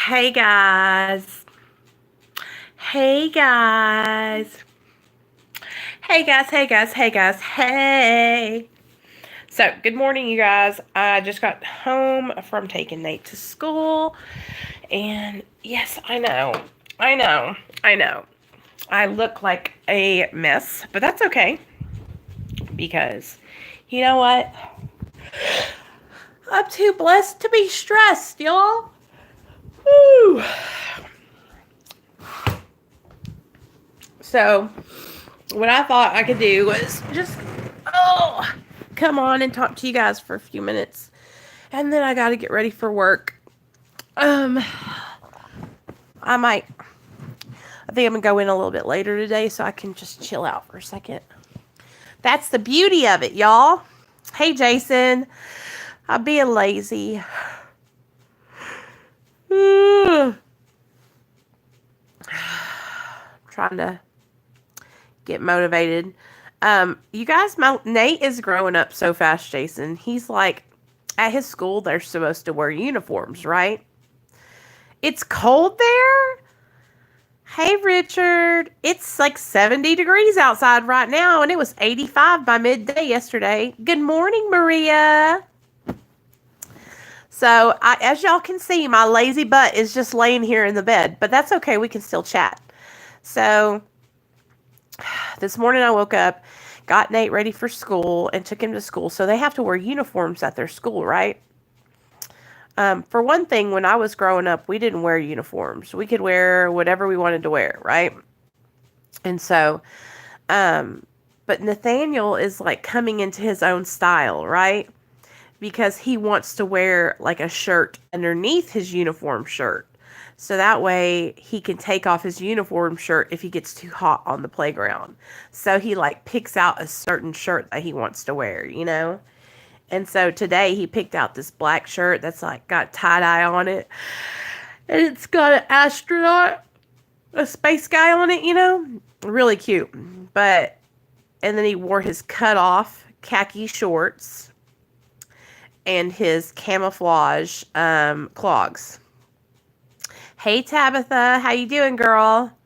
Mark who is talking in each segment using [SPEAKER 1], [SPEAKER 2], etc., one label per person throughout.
[SPEAKER 1] Hey guys. Hey guys. Hey guys, hey guys, hey guys, hey. So, good morning, you guys. I just got home from taking Nate to school. And yes, I know. I know. I know. I look like a mess, but that's okay. Because, you know what? I'm too blessed to be stressed, y'all. Woo. So, what I thought I could do was just, come on and talk to you guys for a few minutes. And then I got to get ready for work. Um, I might, I think I'm going to go in a little bit later today so I can just chill out for a second. That's the beauty of it, y'all. Hey, Jason. I'm being lazy. Trying to get motivated. You guys, Nate is growing up so fast, Jason. He's like, at his school, they're supposed to wear uniforms, right? It's cold there. Hey, Richard. It's like 70 degrees outside right now, and it was 85 by midday yesterday. Good morning, Maria. So, as y'all can see, my lazy butt is just laying here in the bed, but that's okay. We can still chat. So, this morning I woke up, got Nate ready for school, and took him to school. So, they have to wear uniforms at their school, right? For one thing, when I was growing up, we didn't wear uniforms. We could wear whatever we wanted to wear, right? And so, but Nathaniel is like coming into his own style, right? Because he wants to wear like a shirt underneath his uniform shirt. So that way he can take off his uniform shirt if he gets too hot on the playground. So he like picks out a certain shirt that he wants to wear, you know? And so today he picked out this black shirt that's like got tie-dye on it. And it's got an astronaut, a space guy on it, you know? Really cute. But, and then he wore his cut off khaki shorts and his camouflage clogs. Hey Tabitha, how you doing, girl?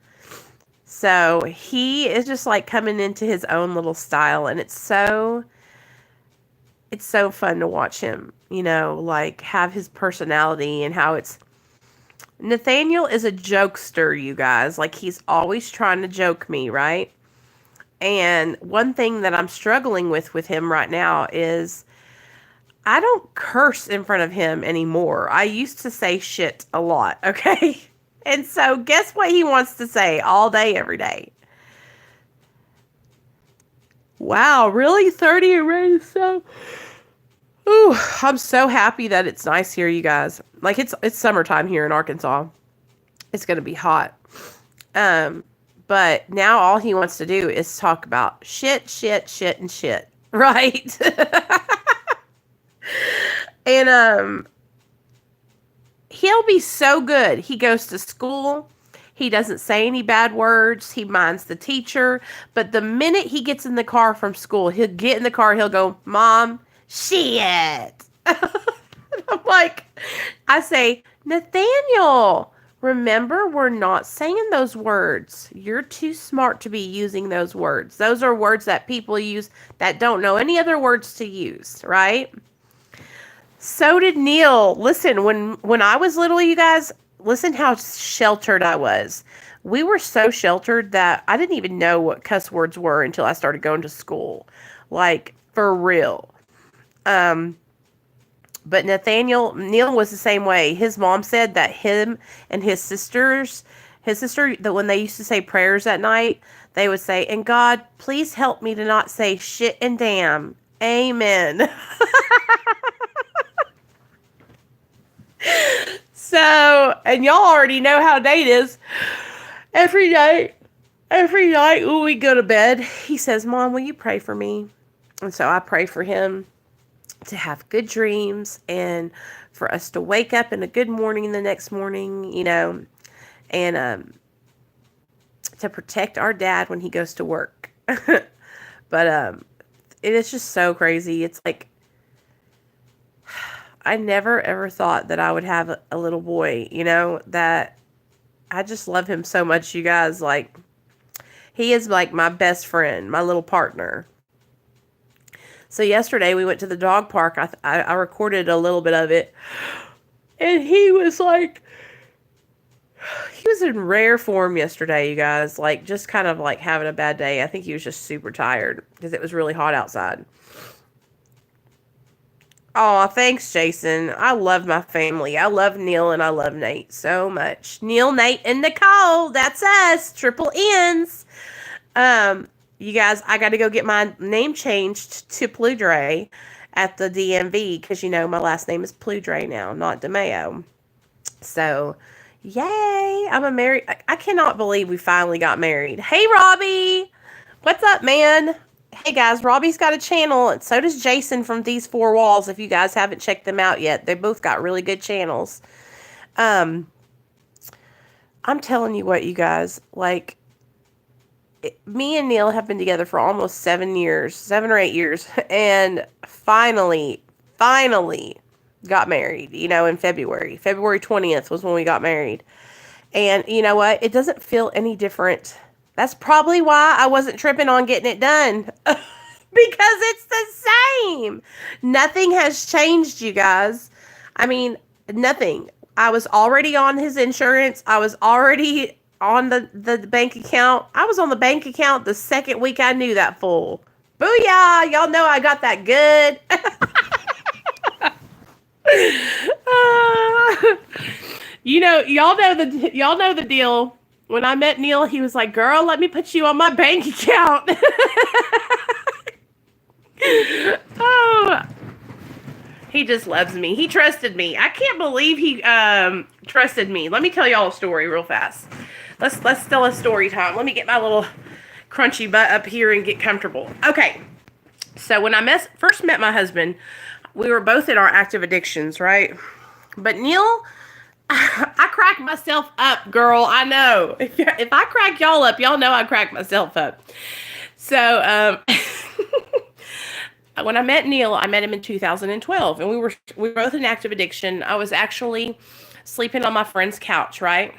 [SPEAKER 1] So he is just like coming into his own little style, and it's so fun to watch him, you know, like have his personality and how it's Nathaniel is a jokester, you guys. Like he's always trying to joke me, right? And one thing that I'm struggling with him right now is I don't curse in front of him anymore. I used to say shit a lot, okay? And so guess what he wants to say all day, every day? Wow, really? 30 already? So, ooh, I'm so happy that it's nice here, you guys. Like it's summertime here in Arkansas. It's gonna be hot. Um, but now all he wants to do is talk about shit, shit, shit, and shit. Right? And he'll be so good. He goes to school. He doesn't say any bad words. He minds the teacher. But the minute he gets in the car from school, he'll get in the car. He'll go, Mom, shit. I'm like, I say, Nathaniel, remember, we're not saying those words. You're too smart to be using those words. Those are words that people use that don't know any other words to use, right? So did Neil. Listen, when I was little, you guys, listen how sheltered I was. We were so sheltered that I didn't even know what cuss words were until I started going to school. Like, for real. Um, but Neil was the same way. His mom said that him and his sister, that when they used to say prayers at night, they would say, and God, please help me to not say shit and damn. Amen. So, and y'all already know how Nate is. Every night, every night when we go to bed, he says, Mom, will you pray for me? And so I pray for him to have good dreams and for us to wake up in a good morning the next morning, you know, and to protect our dad when he goes to work. But it is just so crazy. It's like I never ever thought that I would have a little boy, that I just love him so much, you guys. Like, he is like my best friend, my little partner. So yesterday we went to the dog park. I recorded a little bit of it. And he was in rare form yesterday, you guys. Like, just kind of like having a bad day. I think he was just super tired because it was really hot outside. Oh, thanks, Jason. I love my family. I love Neil and I love Nate so much. Neil, Nate, and Nicole. That's us. Triple N's. You guys, I got to go get my name changed to Pludre at the DMV because, my last name is Pludre now, not DeMeo. So, yay. I'm a married. I cannot believe we finally got married. Hey, Robbie. What's up, man? Hey, guys. Robbie's got a channel, and so does Jason from These Four Walls. If you guys haven't checked them out yet, they both got really good channels. I'm telling you what, you guys, like, me and Neil have been together for almost 7 or 8 years, and finally got married, in February. February 20th was when we got married. And you know what? It doesn't feel any different. That's probably why I wasn't tripping on getting it done. Because it's the same. Nothing has changed, you guys. I mean, nothing. I was already on his insurance. I was already on the bank account. I was on the bank account the second week I knew that fool. Booyah! Y'all know I got that good. Y'all know the deal. When I met Neil, he was like, "Girl, let me put you on my bank account." Oh, he just loves me. He trusted me. I can't believe he trusted me. Let me tell y'all a story real fast. Let's tell a story time. Let me get my little crunchy butt up here and get comfortable. Okay. So when I first met my husband, we were both in our active addictions, right? But Neil, I crack myself up, girl. I know. If I crack y'all up, y'all know I crack myself up. So when I met Neil, I met him in 2012, and we were both in active addiction. I was actually sleeping on my friend's couch, right?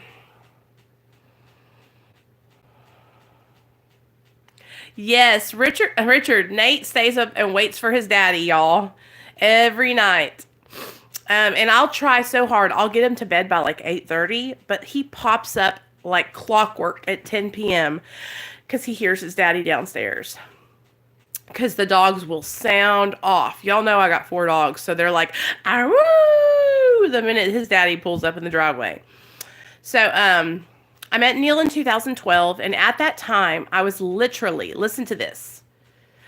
[SPEAKER 1] Yes, Richard, Nate stays up and waits for his daddy, y'all, every night. And I'll try so hard. I'll get him to bed by like 8:30, but he pops up like clockwork at 10 p.m. because he hears his daddy downstairs. Because the dogs will sound off. Y'all know I got 4 dogs, so they're like, "Aroo!" the minute his daddy pulls up in the driveway. So, I met Neil in 2012, and at that time, I was literally, listen to this,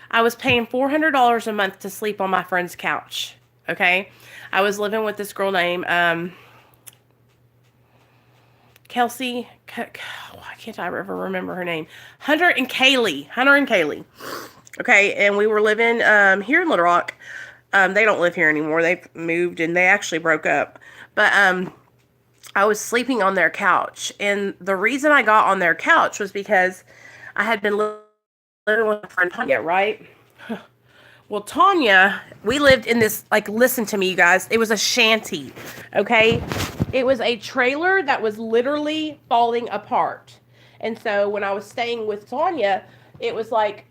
[SPEAKER 1] I was paying $400 a month to sleep on my friend's couch, okay? I was living with this girl named Kelsey. Why can't I ever remember her name? Hunter and Kaylee. Okay, and we were living here in Little Rock. They don't live here anymore. They've moved, and they actually broke up. But I was sleeping on their couch, and the reason I got on their couch was because I had been living with my friend Tanya, right? Well, Tanya, we lived in this, like, listen to me, you guys. It was a shanty, okay? It was a trailer that was literally falling apart. And so when I was staying with Tanya, it was like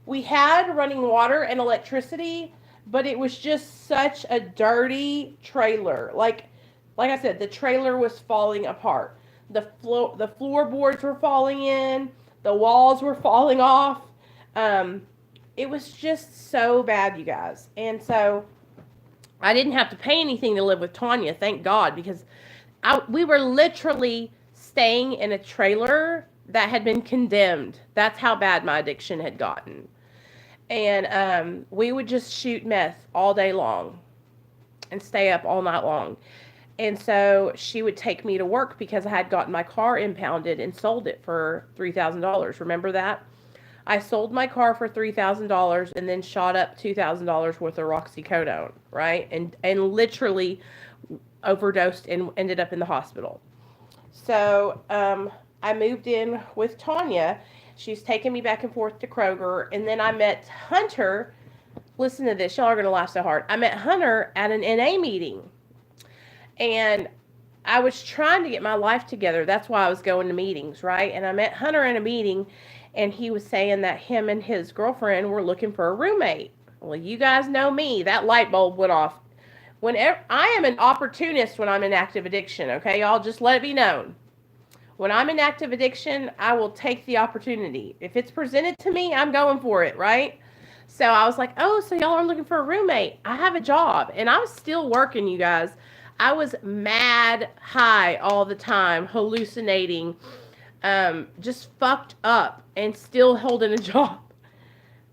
[SPEAKER 1] we had running water and electricity, but it was just such a dirty trailer. Like I said, the trailer was falling apart. The floorboards were falling in. The walls were falling off. It was just so bad, you guys. And so I didn't have to pay anything to live with Tanya, thank God, because we were literally staying in a trailer that had been condemned. That's how bad my addiction had gotten. And we would just shoot meth all day long and stay up all night long. And so she would take me to work because I had gotten my car impounded and sold it for $3,000. Remember that? I sold my car for $3,000 and then shot up $2,000 worth of oxycodone, right? And literally overdosed and ended up in the hospital. So I moved in with Tanya. She's taking me back and forth to Kroger. And then I met Hunter listen to this. Y'all are going to laugh so hard. I met Hunter at an NA meeting. And I was trying to get my life together. That's why I was going to meetings, right? And I met Hunter in a meeting, and he was saying that him and his girlfriend were looking for a roommate. Well, you guys know me. That light bulb went off. Whenever I am an opportunist when I'm in active addiction, okay, y'all, just let it be known. When I'm in active addiction, I will take the opportunity. If it's presented to me, I'm going for it, right? So I was like, oh, so y'all are looking for a roommate. I have a job, and I was still working, you guys. I was mad high all the time, hallucinating, just fucked up, and still holding a job.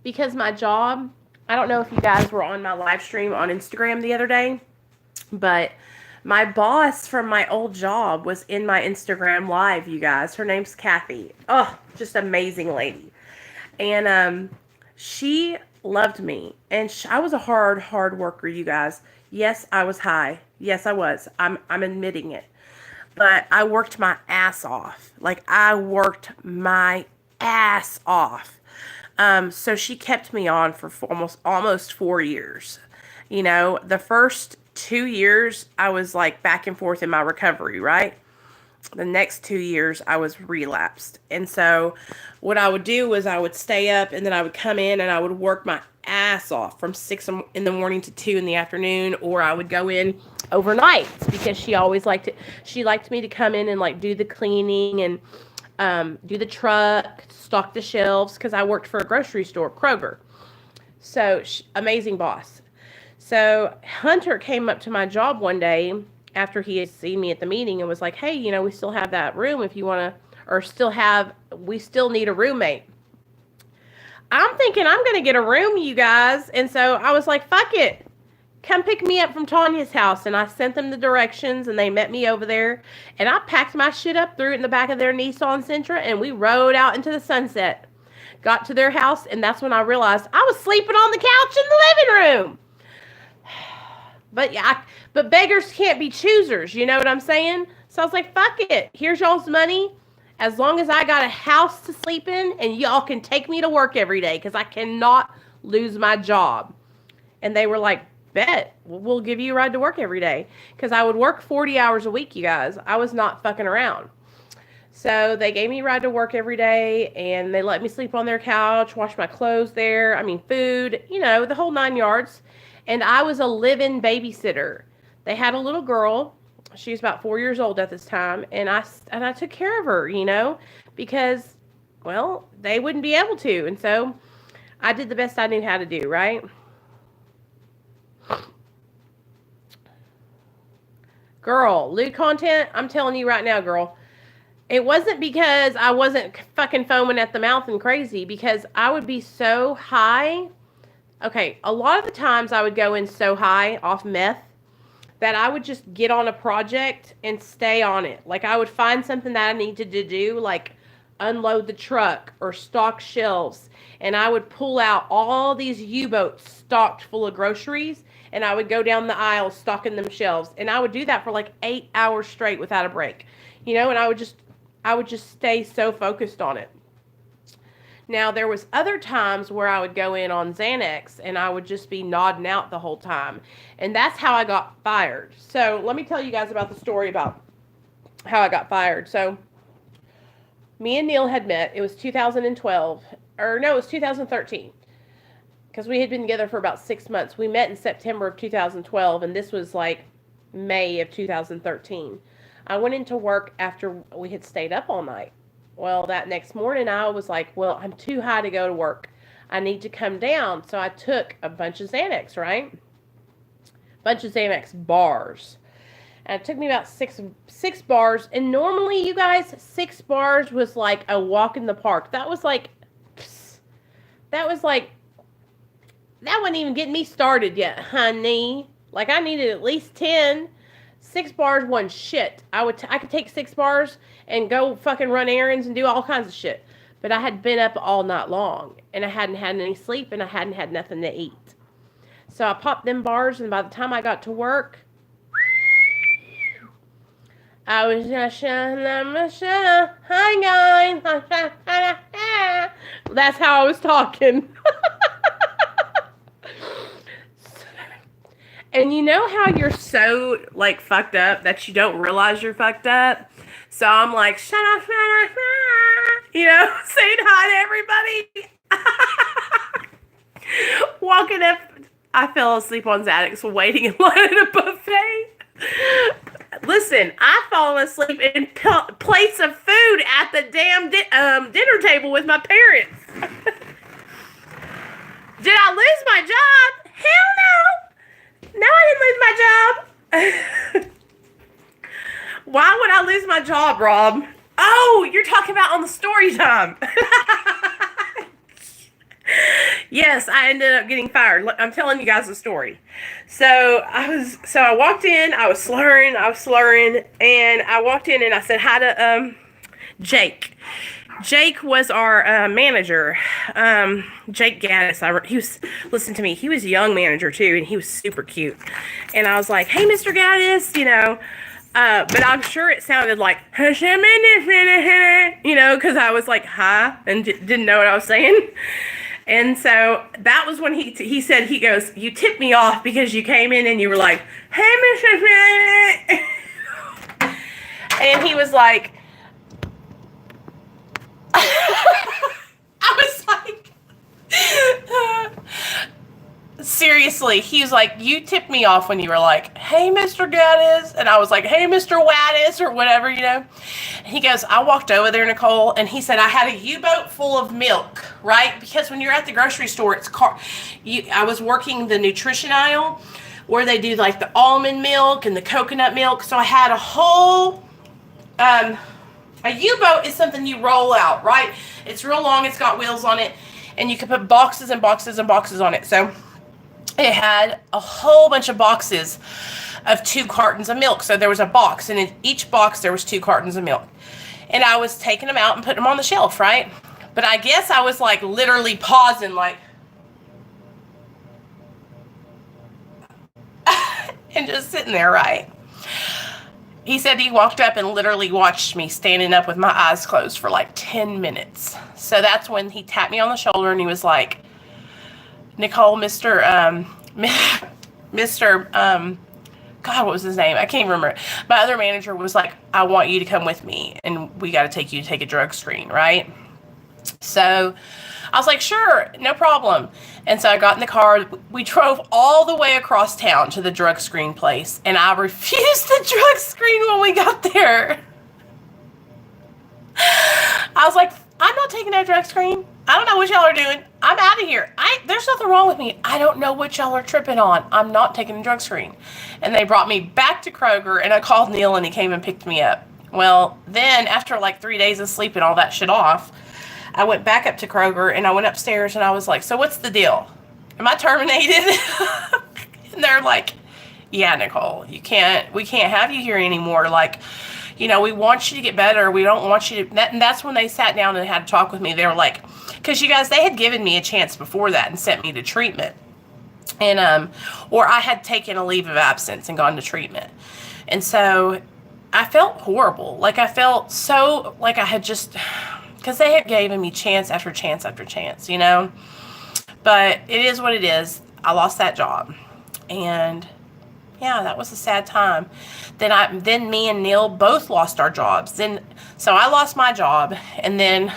[SPEAKER 1] Because my job, I don't know if you guys were on my live stream on Instagram the other day, but my boss from my old job was in my Instagram live, you guys. Her name's Kathy. Oh, just amazing lady. And she loved me. And I was a hard worker, you guys. Yes, I was high. Yes, I was. I'm admitting it. But I worked my ass off. Like, I worked my ass off. So she kept me on for almost 4 years. You know, the first 2 years, I was like back and forth in my recovery, right? The next 2 years, I was relapsed. And so what I would do was I would stay up, and then I would come in and I would work my ass off from 6 in the morning to 2 in the afternoon, or I would go in overnight because she always liked it. She liked me to come in and like do the cleaning and do the truck, stock the shelves, because I worked for a grocery store, Kroger. So amazing boss. So Hunter came up to my job one day after he had seen me at the meeting and was like, hey, you know, we still have that room if you want to, or we still need a roommate. I'm thinking I'm going to get a room, you guys. And so I was like, fuck it. Come pick me up from Tanya's house. And I sent them the directions, and they met me over there. And I packed my shit up, threw it in the back of their Nissan Sentra, and we rode out into the sunset. Got to their house, and that's when I realized I was sleeping on the couch in the living room. But yeah, but beggars can't be choosers, you know what I'm saying? So I was like, fuck it. Here's y'all's money. As long as I got a house to sleep in, and y'all can take me to work every day, because I cannot lose my job. And they were like, bet, we'll give you a ride to work every day. Because I would work 40 hours a week, you guys. I was not fucking around. So they gave me a ride to work every day, and they let me sleep on their couch, wash my clothes there. I mean, food, you know, the whole 9 yards. And I was a live-in babysitter. They had a little girl. She was about 4 years old at this time. And I took care of her, you know, because, well, they wouldn't be able to. And so I did the best I knew how to do, right? Girl, lewd content, I'm telling you right now, girl. It wasn't because I wasn't fucking foaming at the mouth and crazy, because I would be so high. Okay, a lot of the times I would go in so high off meth that I would just get on a project and stay on it. Like, I would find something that I needed to do, like unload the truck or stock shelves. And I would pull out all these U-boats stocked full of groceries, and I would go down the aisle stocking them shelves. And I would do that for like 8 hours straight without a break. You know, and I would just stay so focused on it. Now, there was other times where I would go in on Xanax, and I would just be nodding out the whole time. And that's how I got fired. So let me tell you guys about the story about how I got fired. So me and Neil had met. It was 2012. Or no, it was 2013. Because we had been together for about 6 months. We met in September of 2012, and this was like May of 2013. I went into work after we had stayed up all night. Well, that next morning, I was like, well, I'm too high to go to work. I need to come down. So I took a bunch of Xanax, right? Bunch of Xanax bars. And it took me about six bars. And normally, you guys, 6 bars was like a walk in the park. That wasn't even getting me started yet, honey. Like, I needed at least 10. 6 bars wasn't shit. I could take 6 bars and go fucking run errands and do all kinds of shit. But I had been up all night long, and I hadn't had any sleep, and I hadn't had nothing to eat. So I popped them bars, and by the time I got to work, I was just, hi guys. That's how I was talking. And you know how you're so like fucked up that you don't realize you're fucked up? So I'm like, shut up, saying hi to everybody. Walking up, I fell asleep on Xanax waiting in line at a buffet. Listen, I fallen asleep in plates of food at the damn dinner table with my parents. Did I lose my job? Hell no. No, I didn't lose my job. Why would I lose my job, Rob? Oh, you're talking about on the story time. Yes, I ended up getting fired. I'm telling you guys the story. So I walked in, I was slurring, and I walked in and I said hi to Jake. Jake was our manager. Jake Gaddis. Listen to me, he was a young manager too, and he was super cute. And I was like, hey, Mr. Gaddis, but I'm sure it sounded like, because I was like, hi, and didn't know what I was saying. And so that was when he said, he goes, you tipped me off because you came in and you were like, hey, Mr. And he was like, I was like, seriously, he was like, you tipped me off when you were like, hey, Mr. Gaddis. And I was like, hey, Mr. Waddis, or whatever, And he goes, I walked over there, Nicole, and he said, I had a U-boat full of milk, right? Because when you're at the grocery store, I was working the nutrition aisle where they do like the almond milk and the coconut milk. So I had a whole, a U-boat is something you roll out, right? It's real long, it's got wheels on it, and you can put boxes and boxes and boxes on it. So it had a whole bunch of boxes of 2 cartons of milk. So there was a box, and in each box there was 2 cartons of milk. And I was taking them out and putting them on the shelf, right? But I guess I was like literally pausing, like, and just sitting there, right? He said he walked up and literally watched me standing up with my eyes closed for like 10 minutes. So that's when he tapped me on the shoulder and he was like, Nicole, God, what was his name? I can't remember. My other manager was like, I want you to come with me and we got to take you to take a drug screen, right? So I was like, sure, no problem. And so I got in the car. We drove all the way across town to the drug screen place, and I refused the drug screen when we got there. I was like, I'm not taking that drug screen. I don't know what y'all are doing. I'm out of here. There's nothing wrong with me. I don't know what y'all are tripping on. I'm not taking the drug screen. And they brought me back to Kroger, and I called Neil, and he came and picked me up. Well, then after like 3 days of sleeping all that shit off, I went back up to Kroger, and I went upstairs, and I was like, so what's the deal? Am I terminated? And they're like, yeah, Nicole, we can't have you here anymore. Like, we want you to get better. We don't want you to, and that's when they sat down and had to talk with me. They were like, because you guys, they had given me a chance before that and sent me to treatment. And, or I had taken a leave of absence and gone to treatment. And so I felt horrible. Like I felt so, like I had just, because they had given me chance after chance after chance, But it is what it is. I lost that job. And yeah, that was a sad time. Then me and Neil both lost our jobs. So I lost my job, and then,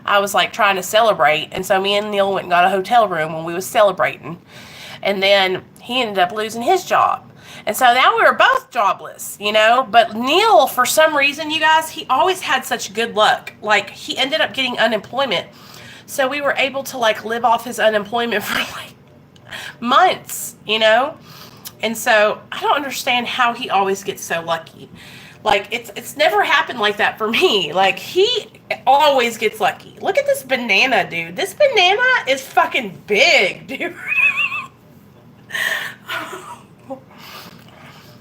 [SPEAKER 1] I was like trying to celebrate. And so me and Neil went and got a hotel room when we was celebrating. And then he ended up losing his job. And so now we were both jobless, But Neil, for some reason, you guys, he always had such good luck. Like, he ended up getting unemployment. So we were able to, like, live off his unemployment for, like, months, And so I don't understand how he always gets so lucky. Like, it's never happened like that for me. Like, he always gets lucky. Look at this banana, dude. This banana is fucking big, dude.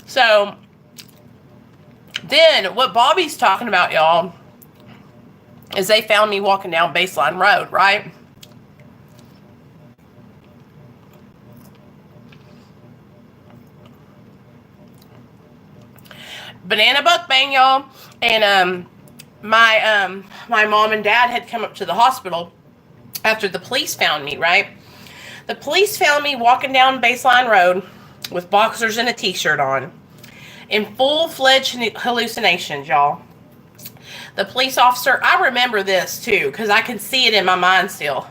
[SPEAKER 1] So, then what Bobby's talking about, y'all, is they found me walking down Baseline Road, right? Banana buck bang, y'all. And my mom and dad had come up to the hospital after the police found me, right? The police found me walking down Baseline Road, with boxers and a t-shirt on, in full-fledged hallucinations, y'all. The police officer, I remember this too, because I can see it in my mind still.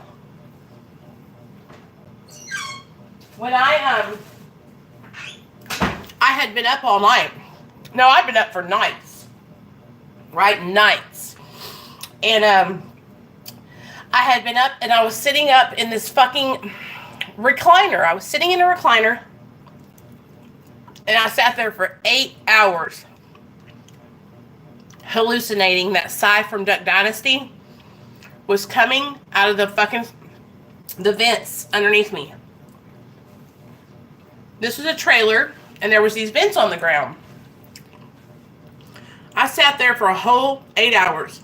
[SPEAKER 1] When I had been up all night. No, I've been up for nights. Right? Nights. And I had been up and I was sitting up in this fucking recliner. I was sitting in a recliner and I sat there for 8 hours hallucinating that Cy from Duck Dynasty was coming out of the vents underneath me. This was a trailer and there was these vents on the ground. I sat there for a whole 8 hours,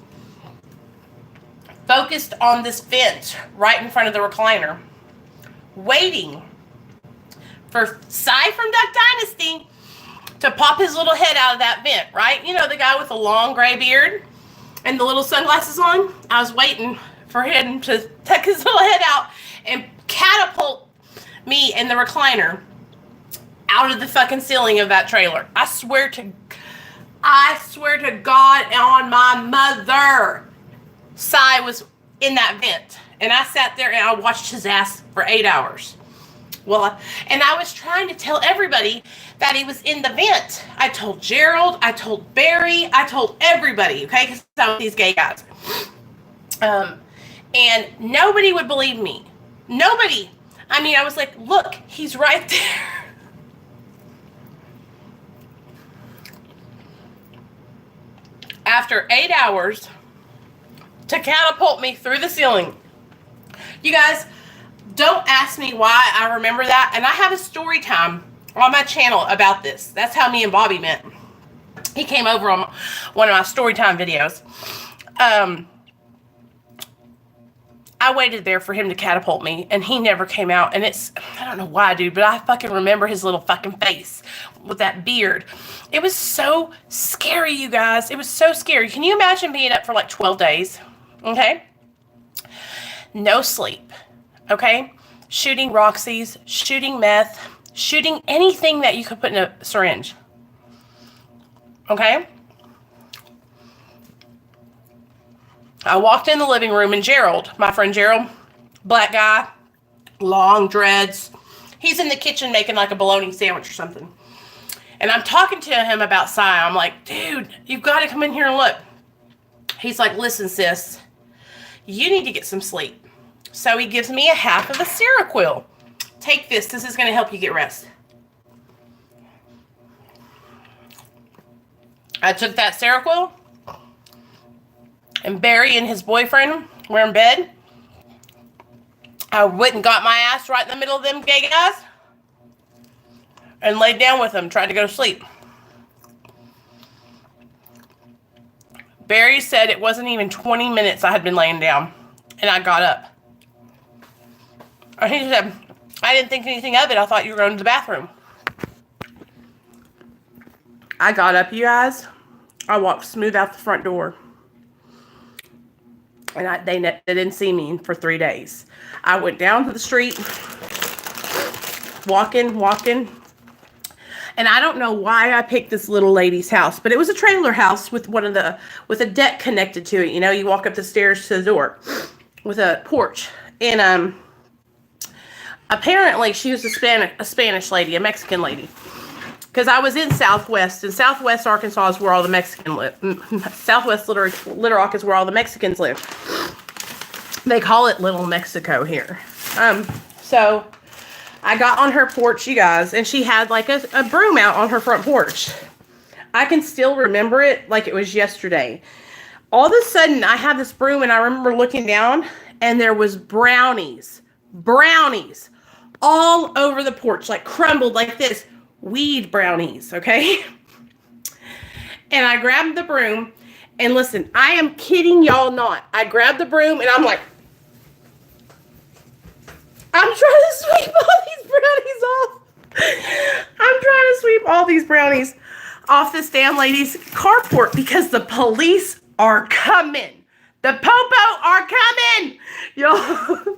[SPEAKER 1] focused on this vent right in front of the recliner, waiting for Cy from Duck Dynasty to pop his little head out of that vent, right? You know, the guy with the long gray beard and the little sunglasses on? I was waiting for him to tuck his little head out and catapult me in the recliner out of the fucking ceiling of that trailer. I swear to God on my mother, Cy was in that vent. And I sat there and I watched his ass for 8 hours. Well, and I was trying to tell everybody that he was in the vent. I told Gerald, I told Barry, I told everybody, okay? Because I was these gay guys. And nobody would believe me. Nobody. I mean, I was like, look, he's right there. After 8 hours to catapult me through the ceiling. You guys, don't ask me why I remember that. And I have a story time on my channel about this. That's how me and Bobby met. He came over on one of my story time videos. I waited there for him to catapult me, and he never came out. And I don't know why, dude, but I fucking remember his little fucking face with that beard. It was so scary, you guys. It was so scary. Can you imagine being up for like 12 days? Okay? No sleep. Okay? Shooting Roxy's, shooting meth, shooting anything that you could put in a syringe. Okay? I walked in the living room and Gerald, my friend Gerald, black guy, long dreads. He's in the kitchen making like a bologna sandwich or something. And I'm talking to him about Cy. I'm like, dude, you've got to come in here and look. He's like, listen, sis, you need to get some sleep. So he gives me a half of a Seroquel. Take this. This is going to help you get rest. I took that Seroquel. And Barry and his boyfriend were in bed. I went and got my ass right in the middle of them gay guys. And laid down with them, tried to go to sleep. Barry said it wasn't even 20 minutes I had been laying down. And I got up. And he said, I didn't think anything of it. I thought you were going to the bathroom. I got up, you guys. I walked smooth out the front door. And they didn't see me for 3 days. I went down to the street, walking. And I don't know why I picked this little lady's house, but it was a trailer house with with a deck connected to it. You know, you walk up the stairs to the door with a porch. And apparently she was a Spanish lady, a Mexican lady. Because I was in Southwest, and Southwest Arkansas is where all the Mexicans live. Southwest Little Rock is where all the Mexicans live. They call it Little Mexico here. So I got on her porch, you guys, and she had like a broom out on her front porch. I can still remember it like it was yesterday. All of a sudden, I had this broom, and I remember looking down, and there was brownies all over the porch, like crumbled like this. Weed brownies, okay? And I grabbed the broom, and listen, I am kidding y'all not. I grabbed the broom, and I'm like, I'm trying to sweep all these brownies off. I'm trying to sweep all these brownies off this damn lady's carport because the police are coming. The popo are coming, y'all.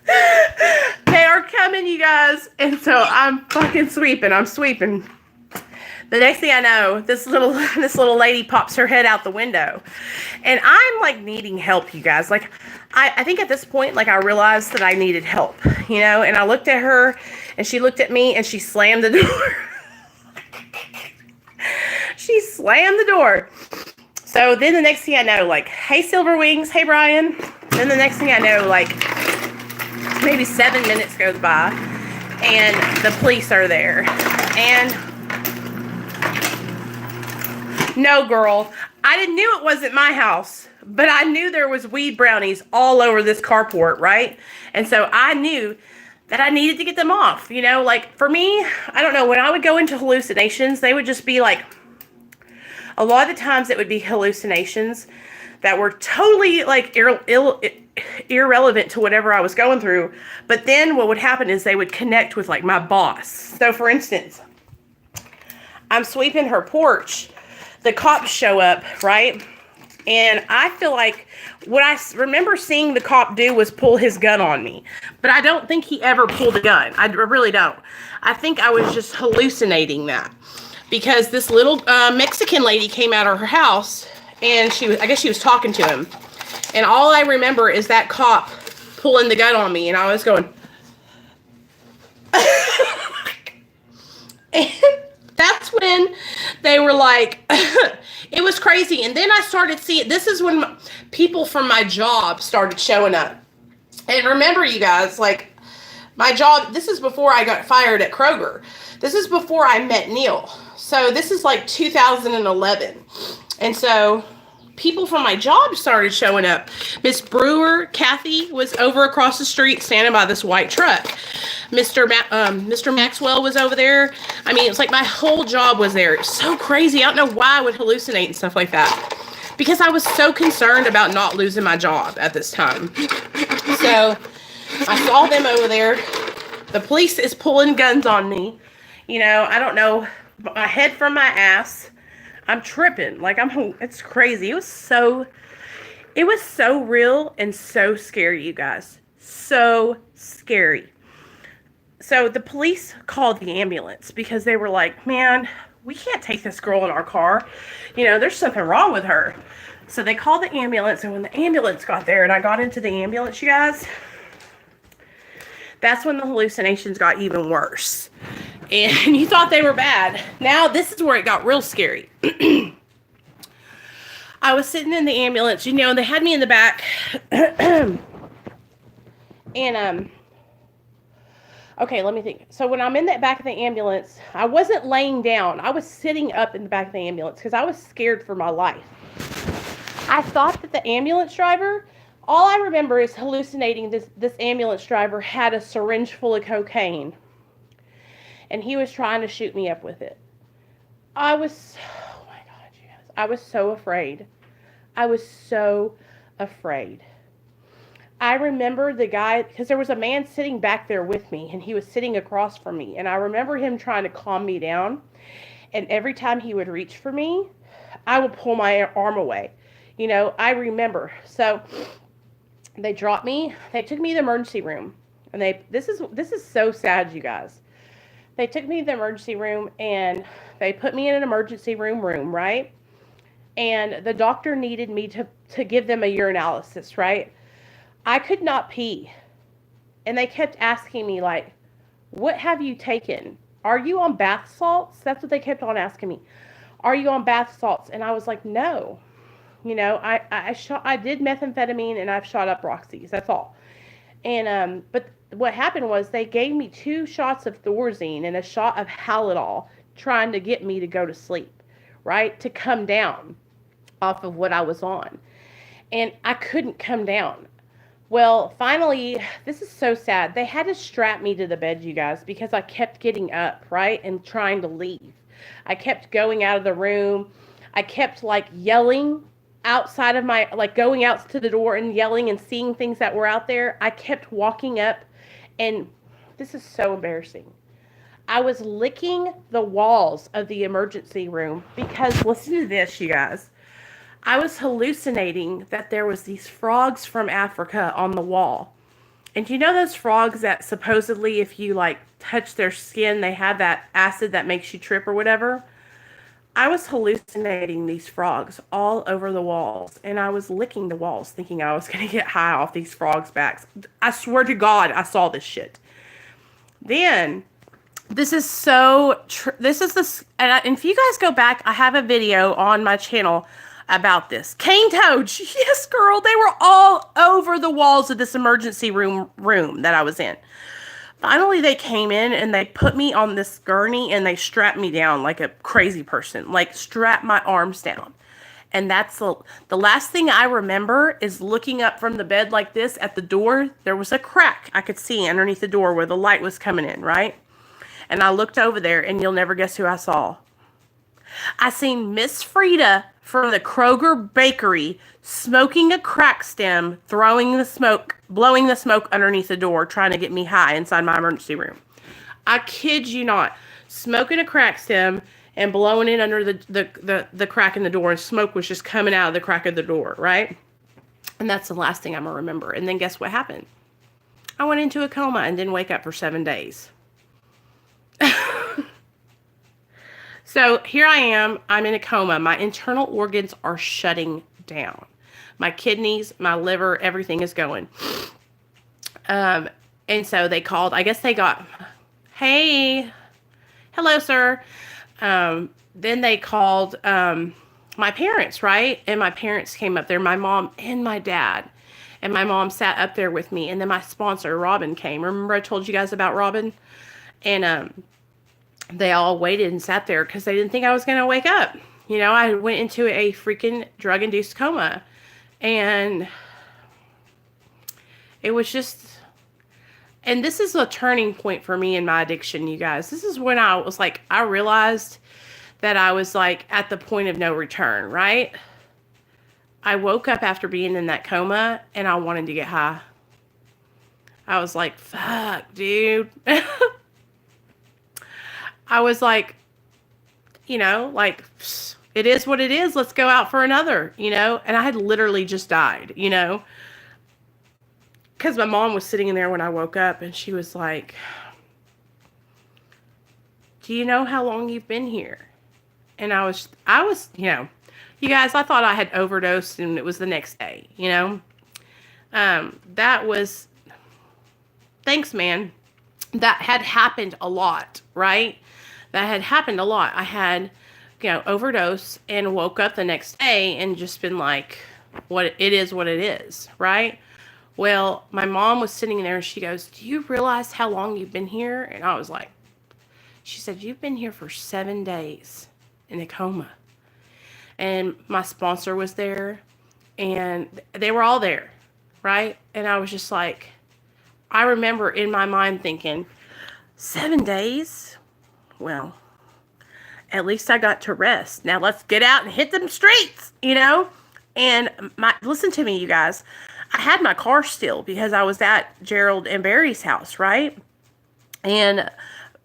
[SPEAKER 1] They are coming, you guys. And so I'm fucking sweeping. I'm sweeping. The next thing I know, this little lady pops her head out the window. And I'm like needing help, you guys. Like I think at this point, like I realized that I needed help, you know, and I looked at her and she looked at me and she slammed the door. She slammed the door. So then the next thing I know, like, hey, Silver Wings, hey, Brian. Then the next thing I know, like, maybe 7 minutes goes by, and the police are there. And no, girl, I knew it wasn't my house, but I knew there was weed brownies all over this carport, right? And so I knew that I needed to get them off, you know? Like, for me, I don't know, when I would go into hallucinations, they would just be like, a lot of the times it would be hallucinations that were totally like irrelevant to whatever I was going through. But then what would happen is they would connect with like my boss. So for instance, I'm sweeping her porch. The cops show up, right? And I feel like what I remember seeing the cop do was pull his gun on me. But I don't think he ever pulled a gun. I really don't. I think I was just hallucinating that. Because this little Mexican lady came out of her house, and I guess she was talking to him. And all I remember is that cop pulling the gun on me, and I was going. And that's when they were like, it was crazy. And then I started seeing, this is when people from my job started showing up. And remember, you guys, like, my job, this is before I got fired at Kroger. This is before I met Neil. So this is like 2011. And so people from my job started showing up. Miss Brewer, Kathy, was over across the street standing by this white truck. Mr. Maxwell was over there. I mean, it's like my whole job was there. It's so crazy. I don't know why I would hallucinate and stuff like that. Because I was so concerned about not losing my job at this time. So I saw them over there. The police is pulling guns on me. You know, I don't know. My head from my ass. I'm tripping. Like, it's crazy. It was so real and so scary, you guys. So scary. So the police called the ambulance because they were like, man, we can't take this girl in our car. You know, there's something wrong with her. So they called the ambulance, and when the ambulance got there and I got into the ambulance, you guys, that's when the hallucinations got even worse. And you thought they were bad. Now, this is where it got real scary. I was sitting in the ambulance, you know, and they had me in the back. And, okay, let me think. So when I'm in the back of the ambulance, I wasn't laying down. I was sitting up in the back of the ambulance because I was scared for my life. I thought that the ambulance driver, all I remember is hallucinating this ambulance driver had a syringe full of cocaine. And he was trying to shoot me up with it. Oh my God, you guys. I was so afraid. I was so afraid. I remember the guy, because there was a man sitting back there with me, and he was sitting across from me. And I remember him trying to calm me down. And every time he would reach for me, I would pull my arm away. You know, I remember. So they dropped me. They took me to the emergency room. And this is so sad, you guys. They took me to the emergency room, and they put me in an emergency room, right? And the doctor needed me to give them a urinalysis, right? I could not pee. And they kept asking me, like, what have you taken? Are you on bath salts? That's what they kept on asking me. Are you on bath salts? And I was like, no. You know, I did methamphetamine, and I've shot up Roxy's. That's all. And, but what happened was they gave me 2 shots of Thorazine and a shot of Halidol trying to get me to go to sleep, right? To come down off of what I was on. And I couldn't come down. Well, finally, this is so sad. They had to strap me to the bed, you guys, because I kept getting up, right? And trying to leave. I kept going out of the room. I kept like yelling outside of my, like going out to the door and yelling and seeing things that were out there. I kept walking up, and this is so embarrassing. I was licking the walls of the emergency room because, listen to this, you guys. I was hallucinating that there was these frogs from Africa on the wall. And you know those frogs that supposedly if you like touch their skin, they have that acid that makes you trip or whatever? I was hallucinating these frogs all over the walls, and I was licking the walls thinking I was going to get high off these frogs' backs. I swear to God, I saw this shit. Then, this is so, this is this, and if you guys go back, I have a video on my channel about this. Cane toads, yes girl, they were all over the walls of this emergency room that I was in. Finally, they came in and they put me on this gurney and they strapped me down like a crazy person, like strapped my arms down. And that's the last thing I remember is looking up from the bed like this at the door. There was a crack I could see underneath the door where the light was coming in, right? And I looked over there and you'll never guess who I saw. I seen Miss Frida from the Kroger bakery smoking a crack stem, blowing the smoke underneath the door, trying to get me high inside my emergency room. I kid you not. Smoking a crack stem and blowing it under the crack in the door, and smoke was just coming out of the crack of the door, right? And that's the last thing I'm going to remember. And then guess what happened? I went into a coma and didn't wake up for 7 days. So here I am. I'm in a coma. My internal organs are shutting down. My kidneys, my liver, everything is going. And so they called. I guess they got, hey, hello, sir. Then they called my parents, right? And my parents came up there, my mom and my dad. And my mom sat up there with me. And then my sponsor, Robin, came. Remember I told you guys about Robin? And they all waited and sat there because they didn't think I was going to wake up. You know, I went into a freaking drug-induced coma. And it was just... And this is a turning point for me in my addiction, you guys. This is when I was like, I realized that I was like at the point of no return, right? I woke up after being in that coma and I wanted to get high. I was like, fuck, dude. I was like, you know, like, it is what it is. Let's go out for another, you know? And I had literally just died, you know? Because my mom was sitting in there when I woke up and she was like, do you know how long you've been here? And I was, you know, you guys, I thought I had overdosed and it was the next day, you know? That was, thanks, man. That had happened a lot, right? That had happened a lot. I had, you know, overdose and woke up the next day and just been like, what it is, right? Well, my mom was sitting there and she goes, do you realize how long you've been here? And I was like, she said, you've been here for 7 days in a coma. And my sponsor was there and they were all there, right? And I was just like, I remember in my mind thinking, 7 days? Well, at least I got to rest. Now let's get out and hit them streets, you know? And listen to me, you guys. I had my car still because I was at Gerald and Barry's house, right? And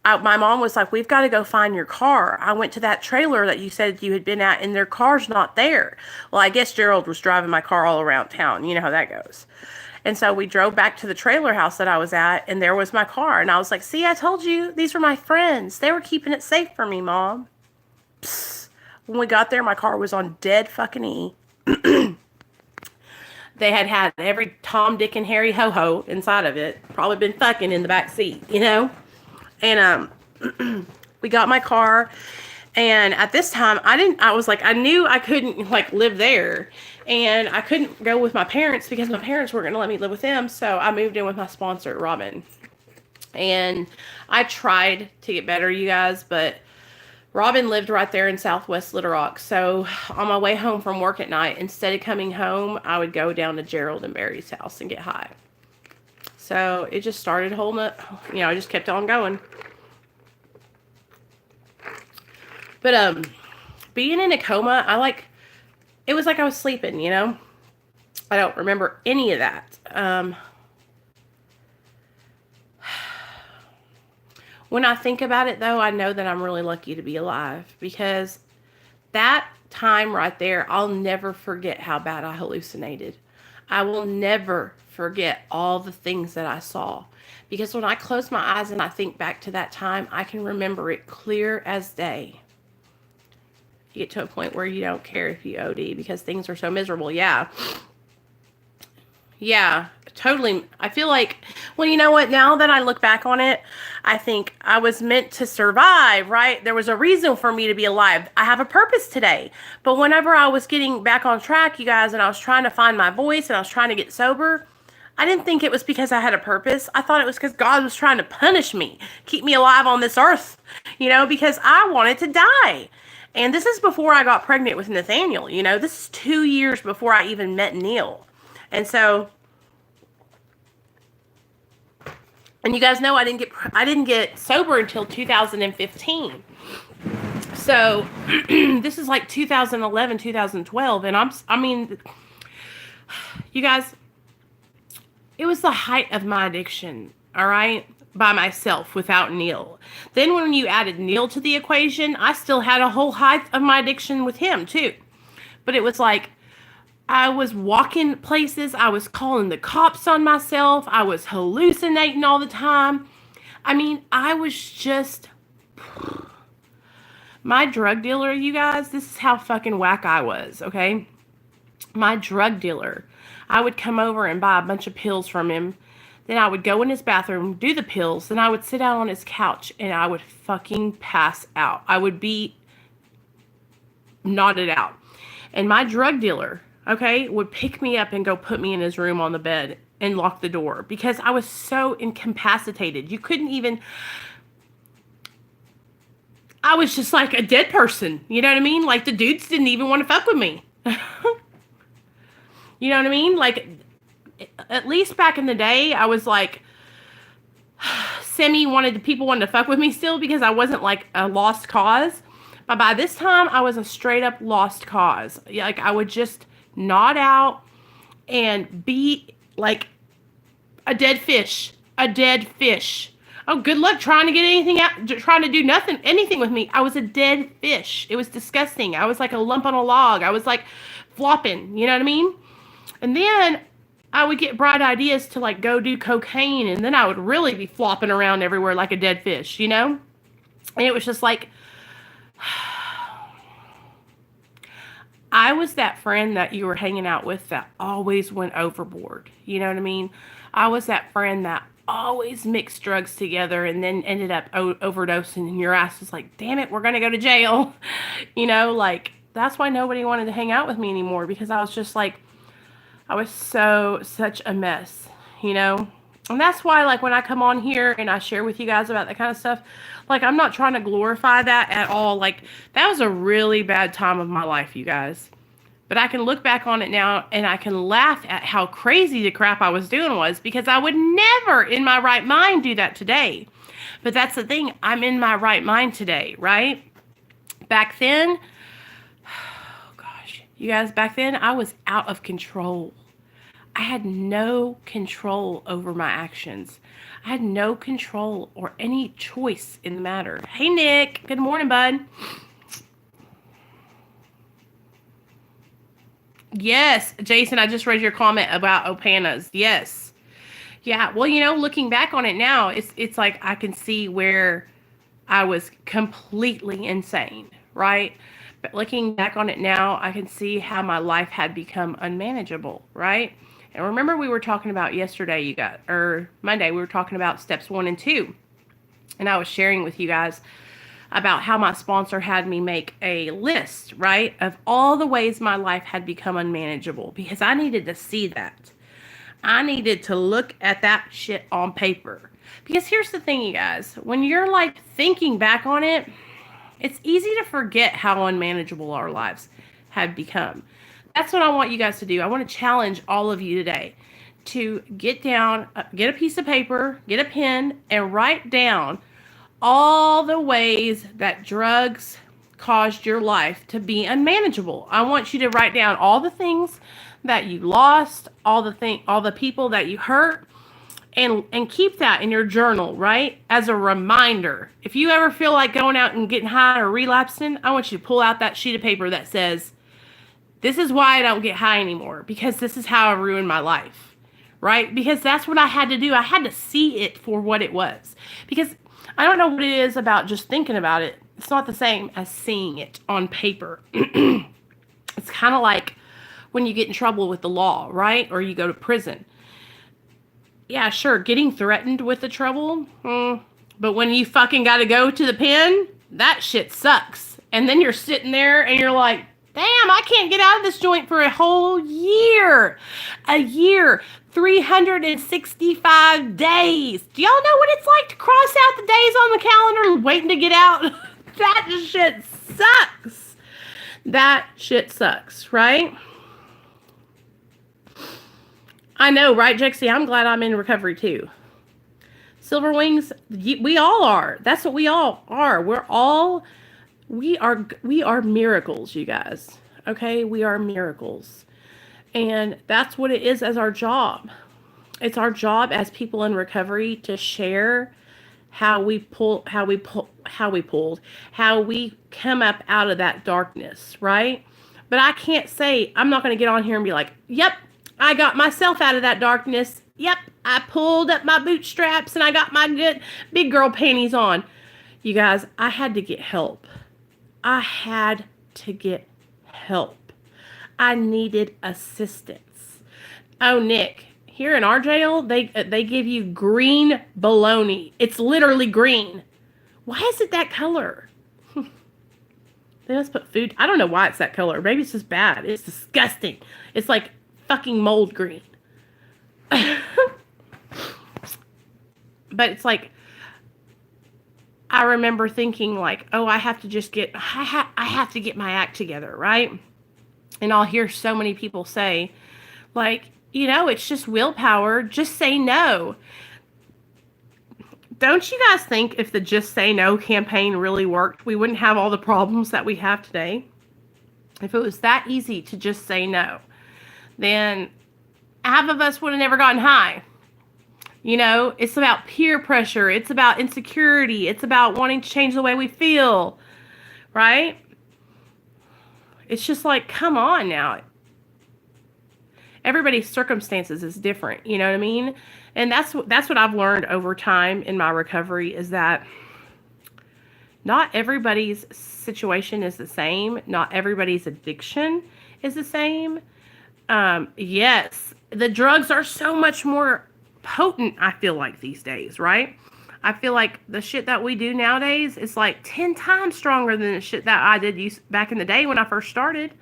[SPEAKER 1] my mom was like, we've got to go find your car. I went to that trailer that you said you had been at and their car's not there. Well, I guess Gerald was driving my car all around town. You know how that goes. And so we drove back to the trailer house that I was at, and there was my car. And I was like, see, I told you, these were my friends. They were keeping it safe for me, Mom. Psst. When we got there, my car was on dead fucking E. They had every Tom, Dick, and Harry ho-ho inside of it. Probably been fucking in the back seat, you know? And we got my car. And at this time, I knew I couldn't, like, live there. And I couldn't go with my parents because my parents weren't going to let me live with them. So I moved in with my sponsor, Robin. And I tried to get better, you guys. But Robin lived right there in Southwest Little Rock. So on my way home from work at night, instead of coming home, I would go down to Gerald and Barry's house and get high. So it just started holding up. You know, I just kept on going. But being in a coma, it was like I was sleeping, you know? I don't remember any of that. When I think about it, though, I know that I'm really lucky to be alive because that time right there, I'll never forget how bad I hallucinated. I will never forget all the things that I saw. Because when I close my eyes and I think back to that time, I can remember it clear as day. You get to a point where you don't care if you OD because things are so miserable. Yeah. Yeah, totally. I feel like, well, you know what? Now that I look back on it, I think I was meant to survive, right? There was a reason for me to be alive. I have a purpose today. But whenever I was getting back on track, you guys, and I was trying to find my voice and I was trying to get sober, I didn't think it was because I had a purpose. I thought it was because God was trying to punish me, keep me alive on this earth, because I wanted to die. And this is before I got pregnant with Nathaniel, this is 2 years before I even met Neil. And so, and you guys know I didn't get sober until 2015. So this is like 2011, 2012, and you guys, it was the height of my addiction, all right, by myself without Neil. Then when you added Neil to the equation, I still had a whole height of my addiction with him too. But it was like, I was walking places. I was calling the cops on myself. I was hallucinating all the time. I was just... My drug dealer, you guys, this is how fucking whack I was, okay? My drug dealer, I would come over and buy a bunch of pills from him. Then I would go in his bathroom, do the pills. Then I would sit down on his couch and I would fucking pass out. I would be nodded out. And my drug dealer, okay, would pick me up and go put me in his room on the bed and lock the door because I was so incapacitated. You couldn't even... I was just like a dead person. You know what I mean? Like the dudes didn't even want to fuck with me. You know what I mean? Like, at least back in the day, I was like, people wanted to fuck with me still because I wasn't like a lost cause. But by this time, I was a straight up lost cause. Like, I would just nod out and be like a dead fish. A dead fish. Oh, good luck trying to get anything out, trying to do anything with me. I was a dead fish. It was disgusting. I was like a lump on a log. I was like flopping, you know what I mean? And then I would get bright ideas to like go do cocaine, and then I would really be flopping around everywhere like a dead fish, And it was just like, I was that friend that you were hanging out with that always went overboard. You know what I mean? I was that friend that always mixed drugs together and then ended up overdosing, and your ass was like, damn it, we're going to go to jail. Like, that's why nobody wanted to hang out with me anymore, because I was just like, I was such a mess, And that's why, like, when I come on here and I share with you guys about that kind of stuff, like, I'm not trying to glorify that at all. Like, that was a really bad time of my life, you guys. But I can look back on it now and I can laugh at how crazy the crap I was doing was, because I would never in my right mind do that today. But that's the thing. I'm in my right mind today, right? Back then, oh gosh, you guys, back then I was out of control. I had no control over my actions. I had no control or any choice in the matter. Hey, Nick. Good morning, bud. Yes, Jason, I just read your comment about Opanas. Yes. Yeah, well, looking back on it now, it's like I can see where I was completely insane, right? But looking back on it now, I can see how my life had become unmanageable, right? And remember we were talking about Monday, we were talking about steps 1 and 2. And I was sharing with you guys about how my sponsor had me make a list, right, of all the ways my life had become unmanageable, because I needed to see that. I needed to look at that shit on paper. Because here's the thing, you guys, when you're like thinking back on it, it's easy to forget how unmanageable our lives had become. That's what I want you guys to do. I want to challenge all of you today to get down, get a piece of paper, get a pen, and write down all the ways that drugs caused your life to be unmanageable. I want you to write down all the things that you lost, all the people that you hurt, and keep that in your journal, right? As a reminder. If you ever feel like going out and getting high or relapsing, I want you to pull out that sheet of paper that says, This is why I don't get high anymore, because this is how I ruined my life, right? Because that's what I had to do. I had to see it for what it was. Because I don't know what it is about just thinking about it. It's not the same as seeing it on paper. It's kind of like when you get in trouble with the law, right? Or you go to prison. Yeah, sure, getting threatened with the trouble, but when you fucking got to go to the pen, that shit sucks. And then you're sitting there and you're like, damn, I can't get out of this joint for a whole year. A year. 365 days. Do y'all know what it's like to cross out the days on the calendar waiting to get out? That shit sucks. That shit sucks, right? I know, right, Jexie? I'm glad I'm in recovery too. Silver Wings, we all are. That's what we all are. We are miracles, you guys. Okay? We are miracles. And that's what it is as our job. It's our job as people in recovery to share how we come up out of that darkness, right? But I can't say, I'm not going to get on here and be like, yep, I got myself out of that darkness. Yep, I pulled up my bootstraps and I got my good big girl panties on. You guys, I had to get help. I had to get help. I needed assistance. Oh, Nick, here in our jail, they give you green bologna. It's literally green. Why is it that color? They must put food. I don't know why it's that color. Maybe it's just bad. It's disgusting. It's like fucking mold green. But it's like, I remember thinking like, oh, I have to get my act together, right? And I'll hear so many people say, like, it's just willpower. Just say no. Don't you guys think if the Just Say No campaign really worked, we wouldn't have all the problems that we have today? If it was that easy to just say no, then half of us would have never gotten high. It's about peer pressure. It's about insecurity. It's about wanting to change the way we feel, right? It's just like, come on now. Everybody's circumstances is different, you know what I mean? And that's what I've learned over time in my recovery is that not everybody's situation is the same. Not everybody's addiction is the same. Yes, the drugs are so much more potent, I feel like, these days, right? I feel like the shit that we do nowadays is like 10 times stronger than the shit that I did back in the day when I first started,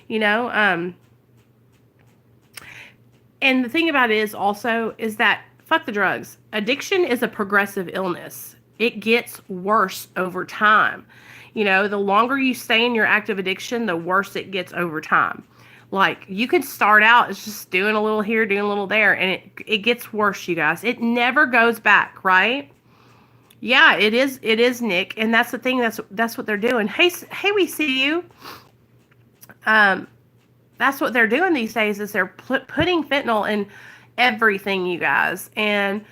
[SPEAKER 1] And the thing about it is also is that fuck the drugs. Addiction is a progressive illness. It gets worse over time. The longer you stay in your active addiction, the worse it gets over time. Like, you could start out as just doing a little here, doing a little there, and it gets worse, you guys. It never goes back, right? Yeah, it is, Nick, and that's the thing. That's what they're doing. Hey, we see you. That's what they're doing these days is they're putting fentanyl in everything, you guys. And,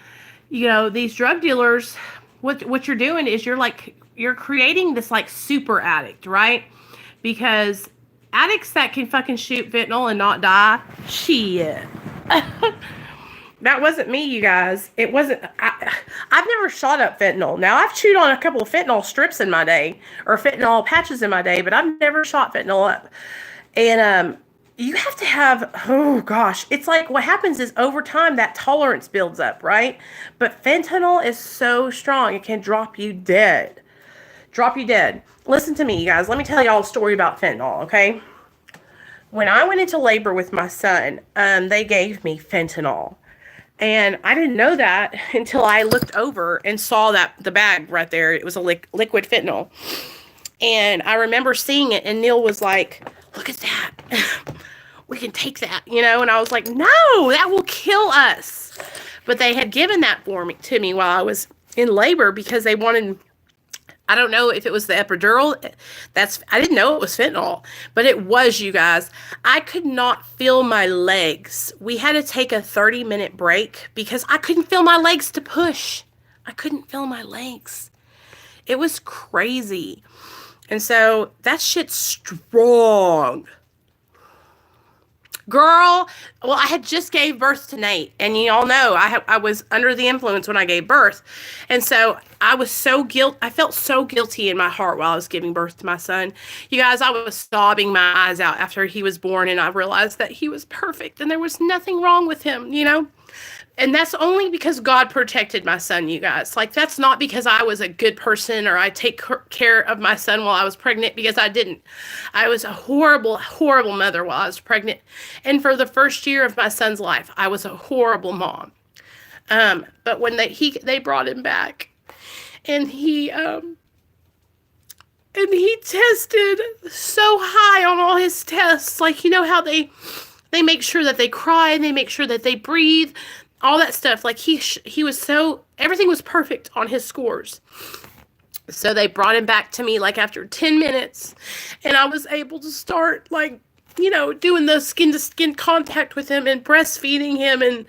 [SPEAKER 1] these drug dealers, what you're doing is you're creating this like super addict, right? Because addicts that can fucking shoot fentanyl and not die, shit. That wasn't me, you guys. It wasn't. I've never shot up fentanyl. Now, I've chewed on a couple of fentanyl strips in my day, or fentanyl patches in my day, but I've never shot fentanyl up. And you have to have, oh gosh, it's like what happens is over time that tolerance builds up, right? But fentanyl is so strong, it can drop you dead. Drop you dead. Listen to me, you guys. Let me tell y'all a story about fentanyl, okay? When I went into labor with my son, they gave me fentanyl. And I didn't know that until I looked over and saw that the bag right there. It was a liquid fentanyl. And I remember seeing it, and Neil was like, look at that. We can take that, and I was like, no, that will kill us. But they had given that to me while I was in labor because they wanted, I don't know if it was the epidural. I didn't know it was fentanyl, but it was, you guys. I could not feel my legs. We had to take a 30-minute break because I couldn't feel my legs to push. I couldn't feel my legs. It was crazy. And so that shit's strong. Girl, well, I had just gave birth to Nate, and you all know I was under the influence when I gave birth, and so I was I felt so guilty in my heart while I was giving birth to my son. You guys, I was sobbing my eyes out after he was born, and I realized that he was perfect, and there was nothing wrong with him, you know? And that's only because God protected my son, you guys. Like, that's not because I was a good person or I take care of my son while I was pregnant, because I didn't. I was a horrible, horrible mother while I was pregnant. And for the first year of my son's life, I was a horrible mom. But when they brought him back, and he tested so high on all his tests, like, you know how they make sure that they cry and they make sure that they breathe, all that stuff. Like, he was so, everything was perfect on his scores. So they brought him back to me like after 10 minutes, and I was able to start, like, you know, doing the skin to skin contact with him and breastfeeding him. And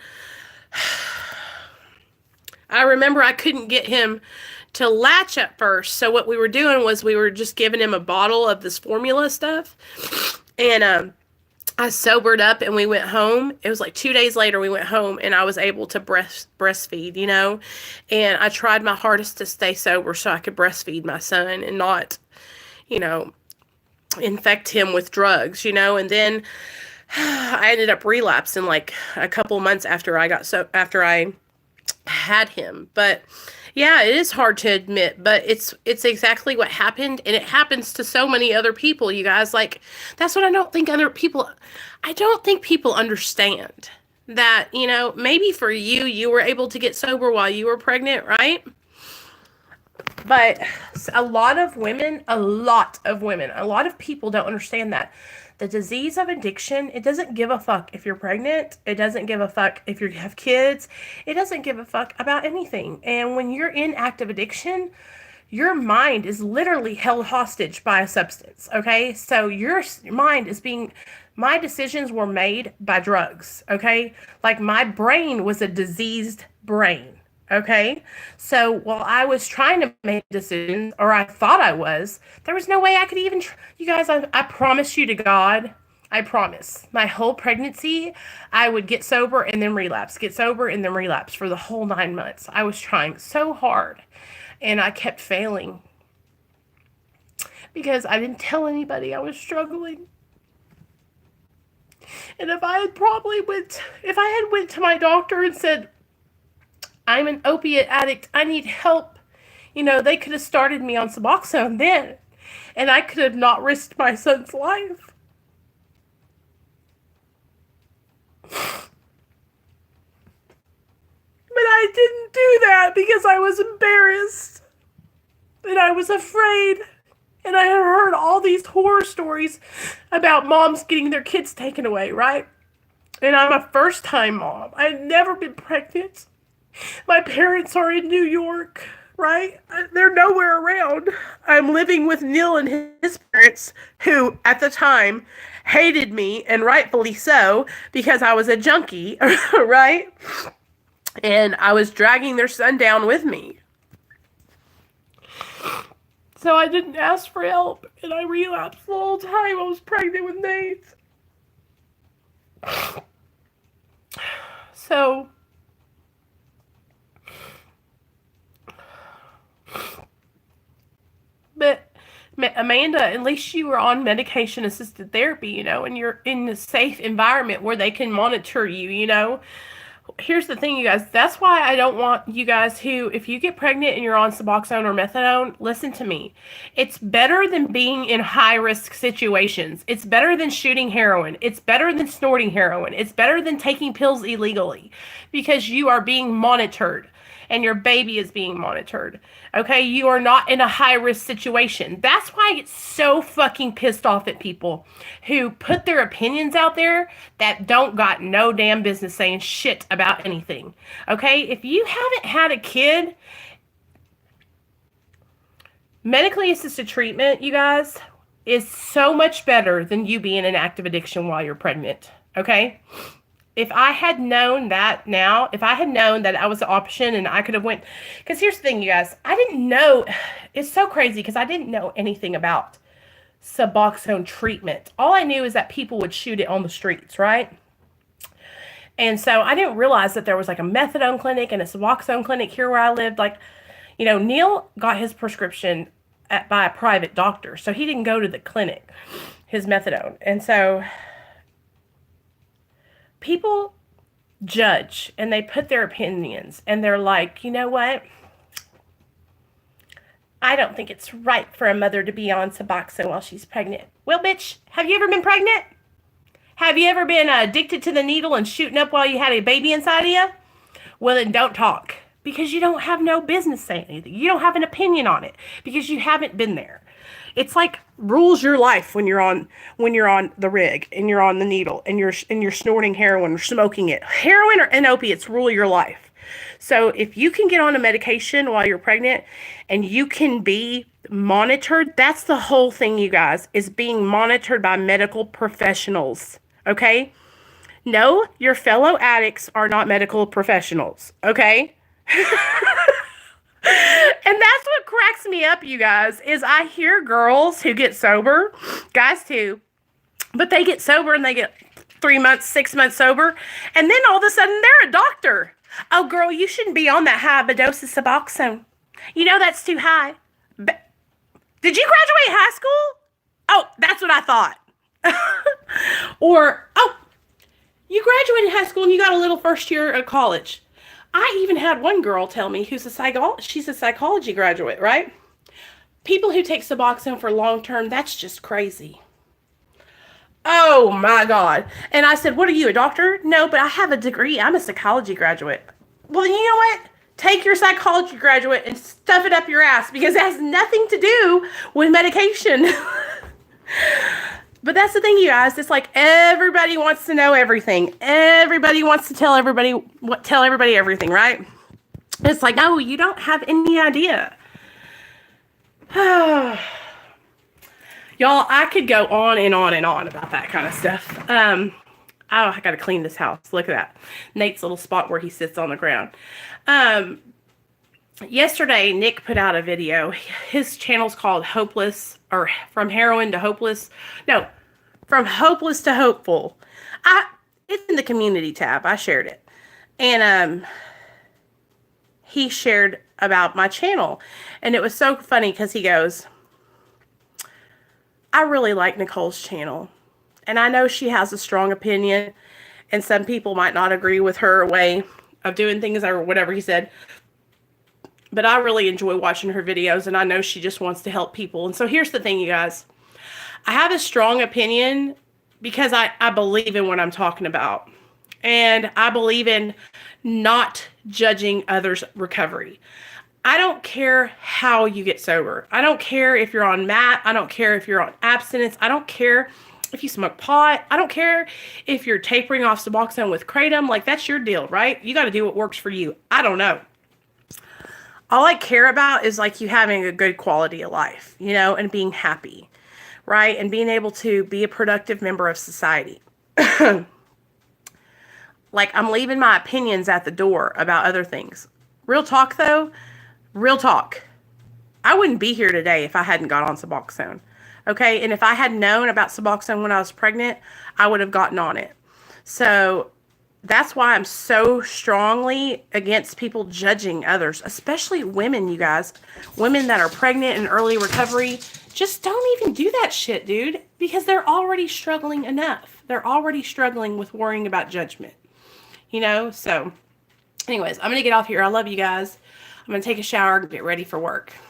[SPEAKER 1] I remember I couldn't get him to latch at first. So what we were doing was we were just giving him a bottle of this formula stuff. And I sobered up and we went home. It was like 2 days later we went home, and I was able to breastfeed, you know. And I tried my hardest to stay sober so I could breastfeed my son and not, you know, infect him with drugs, you know. And then I ended up relapsing like a couple months after I had him. But yeah, it is hard to admit, but it's exactly what happened, and it happens to so many other people, you guys. Like, that's what I don't think people understand. That, you know, maybe for you were able to get sober while you were pregnant, right? But a lot of people don't understand that. The disease of addiction, it doesn't give a fuck if you're pregnant. It doesn't give a fuck if you have kids. It doesn't give a fuck about anything. And when you're in active addiction, your mind is literally held hostage by a substance, okay? So your mind is my decisions were made by drugs, okay? Like, my brain was a diseased brain. Okay, so while I was trying to make decisions, or I thought I was, there was no way I could even, you guys, I promise you to God, I promise, my whole pregnancy, I would get sober and then relapse, get sober and then relapse for the whole 9 months. I was trying so hard, and I kept failing because I didn't tell anybody I was struggling. And if I had went to my doctor and said, I'm an opiate addict, I need help, you know, they could have started me on Suboxone then, and I could have not risked my son's life. But I didn't do that because I was embarrassed, and I was afraid, and I had heard all these horror stories about moms getting their kids taken away, right? And I'm a first-time mom. I had never been pregnant. My parents are in New York, right? They're nowhere around. I'm living with Neil and his parents, who at the time hated me, and rightfully so, because I was a junkie, right? And I was dragging their son down with me. So I didn't ask for help, and I relapsed the whole time I was pregnant with Nate. So, but Amanda, at least you were on medication-assisted therapy, you know, and you're in a safe environment where they can monitor you, you know. Here's the thing, you guys. That's why I don't want you guys who, if you get pregnant and you're on Suboxone or methadone, listen to me. It's better than being in high-risk situations. It's better than shooting heroin. It's better than snorting heroin. It's better than taking pills illegally, because you are being monitored and your baby is being monitored. Okay? You are not in a high-risk situation. That's why I get so fucking pissed off at people who put their opinions out there that don't got no damn business saying shit about anything. Okay? If you haven't had a kid, medically assisted treatment, you guys, is so much better than you being in active addiction while you're pregnant. Okay? If I had known that if I had known that I was an option and I could have went, because here's the thing, you guys, I didn't know, it's so crazy because I didn't know anything about Suboxone treatment. All I knew is that people would shoot it on the streets, right? And so I didn't realize that there was like a methadone clinic and a Suboxone clinic here where I lived. Like, Neil got his prescription by a private doctor, so he didn't go to the clinic, his methadone. And so people judge and they put their opinions and they're like, you know what? I don't think it's right for a mother to be on Suboxone while she's pregnant. Well, bitch, have you ever been pregnant? Have you ever been addicted to the needle and shooting up while you had a baby inside of you? Well, then don't talk, because you don't have no business saying anything. You don't have an opinion on it because you haven't been there. It's like rules your life when you're on the rig and you're on the needle and you're snorting heroin or smoking it. Heroin and opiates rule your life. So if you can get on a medication while you're pregnant and you can be monitored, that's the whole thing, you guys, is being monitored by medical professionals. Okay? No, your fellow addicts are not medical professionals. Okay? And that's what cracks me up, you guys, is I hear girls who get sober, guys too, but they get sober and they get 3 months, 6 months sober, and then all of a sudden they're a doctor. Oh, girl, you shouldn't be on that high of a dose of Suboxone. That's too high. Did you graduate high school? Oh, that's what I thought. Or, oh, you graduated high school and you got a little first year of college. I even had one girl tell me she's a psychology graduate, right? People who take Suboxone for long term, that's just crazy. Oh my God. And I said, what are you, a doctor? No, but I have a degree. I'm a psychology graduate. Well, you know what? Take your psychology graduate and stuff it up your ass, because it has nothing to do with medication. But that's the thing, you guys. It's like everybody wants to know everything. Everybody wants to tell everybody everything, right? It's like, no, you don't have any idea. Y'all, I could go on and on and on about that kind of stuff. I got to clean this house. Look at that. Nate's little spot where he sits on the ground. Yesterday, Nick put out a video. His channel's called Hopeless, or From Heroin to Hopeless. No, From Hopeless to Hopeful. It's in the community tab. I shared it. And he shared about my channel. And it was so funny because he goes, I really like Nicole's channel. And I know she has a strong opinion, and some people might not agree with her way of doing things, or whatever he said. But I really enjoy watching her videos, and I know she just wants to help people. And so here's the thing, you guys. I have a strong opinion because I believe in what I'm talking about. And I believe in not judging others' recovery. I don't care how you get sober. I don't care if you're on MAT. I don't care if you're on abstinence. I don't care if you smoke pot. I don't care if you're tapering off Suboxone with Kratom. Like, that's your deal, right? You got to do what works for you. I don't know. All I care about is like you having a good quality of life, and being happy, right? And being able to be a productive member of society. Like, I'm leaving my opinions at the door about other things. Real talk, though. Real talk. I wouldn't be here today if I hadn't got on Suboxone. Okay? And if I had known about Suboxone when I was pregnant, I would have gotten on it. So that's why I'm so strongly against people judging others, especially women, you guys. Women that are pregnant and early recovery, just don't even do that shit, dude, because they're already struggling enough. They're already struggling with worrying about judgment, So anyways, I'm going to get off here. I love you guys. I'm going to take a shower and get ready for work.